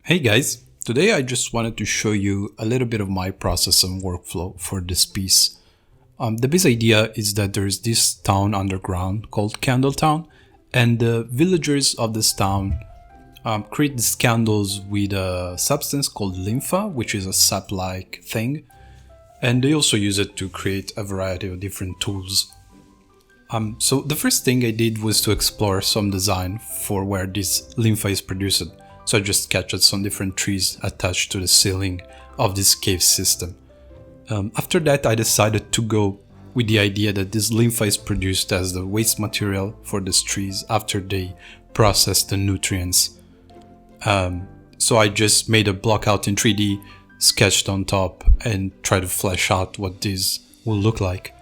Hey guys, today I just wanted to show you a little bit of my process and workflow for this piece. The base idea is that there's this town underground called Candletown, and the villagers of this town create these candles with a substance called lympha, which is a sap-like thing, and they also use it to create a variety of different tools. So the first thing I did was to explore some design for where this lympha is produced. So I just sketched some different trees attached to the ceiling of this cave system. After that, I decided to go with the idea that this lympha is produced as the waste material for these trees after they process the nutrients. So I just made a block out in 3D, sketched on top, and tried to flesh out what this will look like.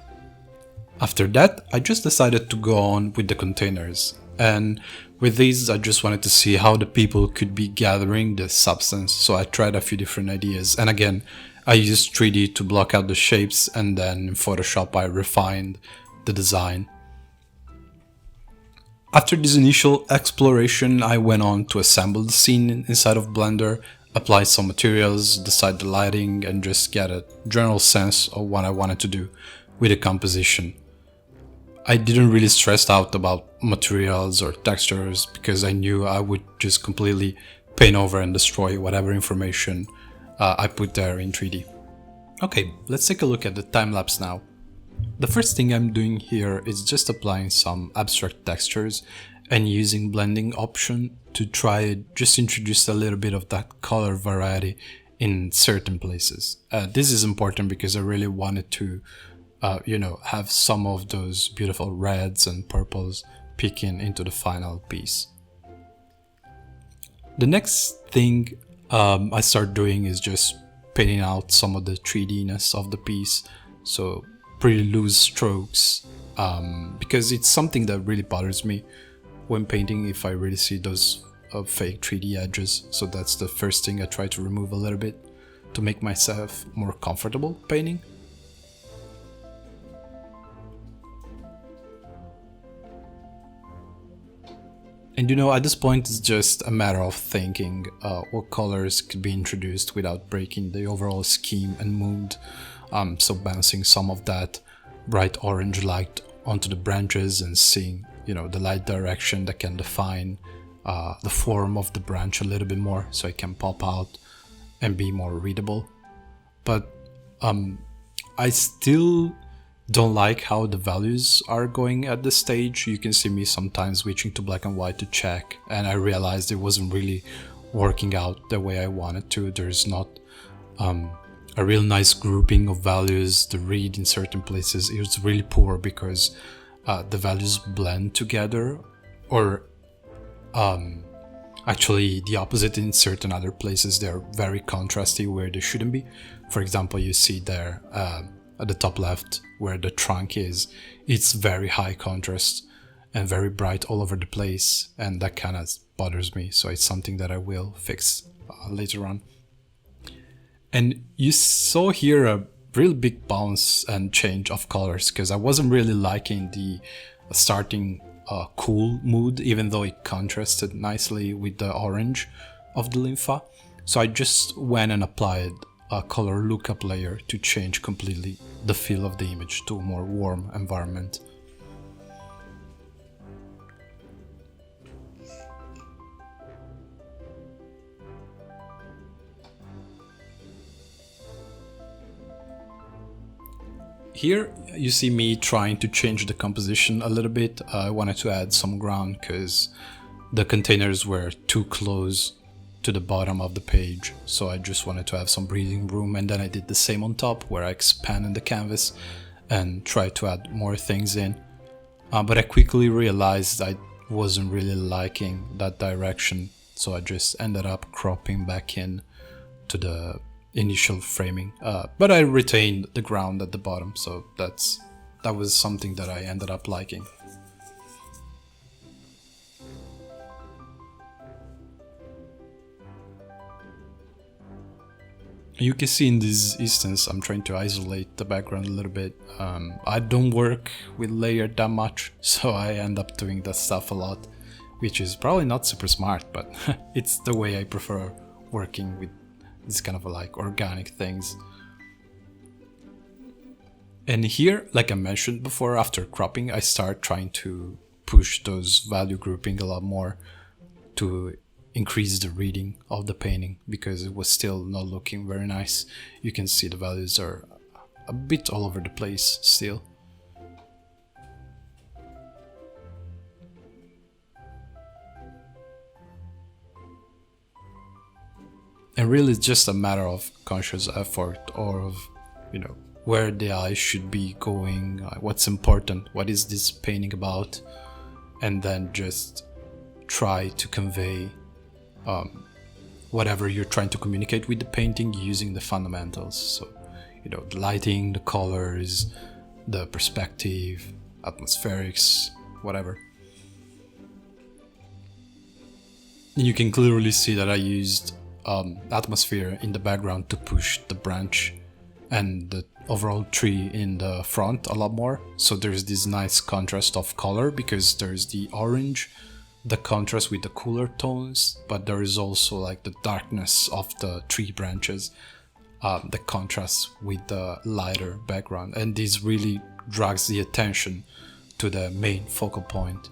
After that, I just decided to go on with the containers, and with these I just wanted to see how the people could be gathering the substance, so I tried a few different ideas, and again I used 3D to block out the shapes, and then in Photoshop I refined the design. After this initial exploration, I went on to assemble the scene inside of Blender, apply some materials, decide the lighting, and just get a general sense of what I wanted to do with the composition. I didn't really stress out about materials or textures because I knew I would just completely paint over and destroy whatever information I put there in 3D. Okay, let's take a look at the time-lapse now. The first thing I'm doing here is just applying some abstract textures and using blending option to try just introduce a little bit of that color variety in certain places. This is important because I really wanted to have some of those beautiful reds and purples peeking into the final piece. The next thing I start doing is just painting out some of the 3D-ness of the piece, so pretty loose strokes, because it's something that really bothers me when painting if I really see those fake 3D edges. So that's the first thing I try to remove a little bit to make myself more comfortable painting. And at this point it's just a matter of thinking what colors could be introduced without breaking the overall scheme and mood. So bouncing some of that bright orange light onto the branches and seeing, the light direction that can define the form of the branch a little bit more so it can pop out and be more readable. But I still don't like how the values are going at this stage. You can see me sometimes switching to black and white to check, and I realized it wasn't really working out the way I wanted to. There's not a real nice grouping of values. The read in certain places is really poor because the values blend together, or actually the opposite. In certain other places they're very contrasty where they shouldn't be. For example, you see there at the top left where the trunk is, it's very high contrast and very bright all over the place, and that kind of bothers me, so it's something that I will fix later on. And you saw here a real big bounce and change of colors because I wasn't really liking the starting cool mood, even though it contrasted nicely with the orange of the lympha. So I just went and applied a color lookup layer to change completely the feel of the image to a more warm environment. Here you see me trying to change the composition a little bit. I wanted to add some ground because the containers were too close to the bottom of the page, so I just wanted to have some breathing room, and then I did the same on top where I expanded the canvas and tried to add more things in. But I quickly realized I wasn't really liking that direction, so I just ended up cropping back in to the initial framing. But I retained the ground at the bottom, so that was something that I ended up liking. You can see in this instance I'm trying to isolate the background a little bit. I don't work with layer that much, so I end up doing that stuff a lot, which is probably not super smart, but it's the way I prefer working with this kind of like organic things. And here, like I mentioned before, after cropping, I start trying to push those value grouping a lot more to increase the reading of the painting, because it was still not looking very nice. You can see the values are a bit all over the place still. And really it's just a matter of conscious effort, or of, you know, where the eye should be going, what's important, what is this painting about, and then just try to convey whatever you're trying to communicate with the painting using the fundamentals. So, you know, the lighting, the colors, the perspective, atmospherics, whatever. And you can clearly see that I used atmosphere in the background to push the branch and the overall tree in the front a lot more. So there's this nice contrast of color, because there's the orange, the contrast with the cooler tones, but there is also like the darkness of the tree branches, the contrast with the lighter background, and this really drags the attention to the main focal point.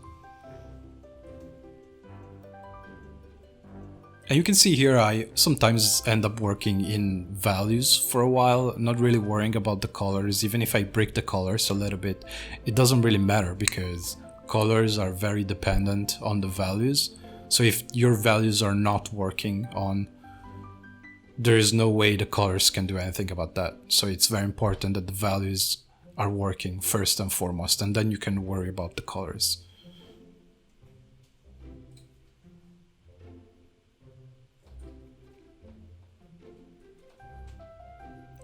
And you can see here I sometimes end up working in values for a while, not really worrying about the colors. Even if I break the colors a little bit, it doesn't really matter, because colors are very dependent on the values. So if your values are not working on, there is no way the colors can do anything about that. So it's very important that the values are working first and foremost, and then you can worry about the colors.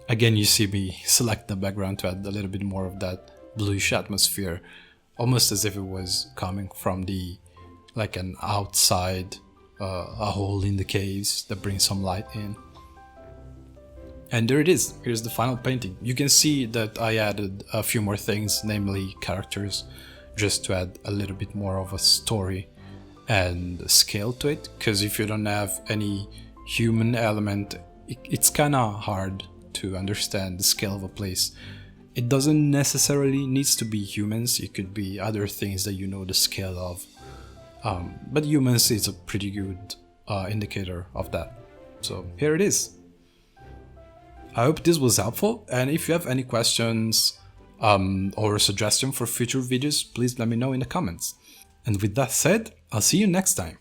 Again, you see me select the background to add a little bit more of that bluish atmosphere, almost as if it was coming from the, like an outside, a hole in the caves that brings some light in. And there it is. Here's the final painting. You can see that I added a few more things, namely characters, just to add a little bit more of a story and scale to it. Because if you don't have any human element, it's kind of hard to understand the scale of a place. It doesn't necessarily needs to be humans, it could be other things that you know the scale of. But humans is a pretty good indicator of that. So here it is. I hope this was helpful, and if you have any questions or suggestions for future videos, please let me know in the comments. And with that said, I'll see you next time.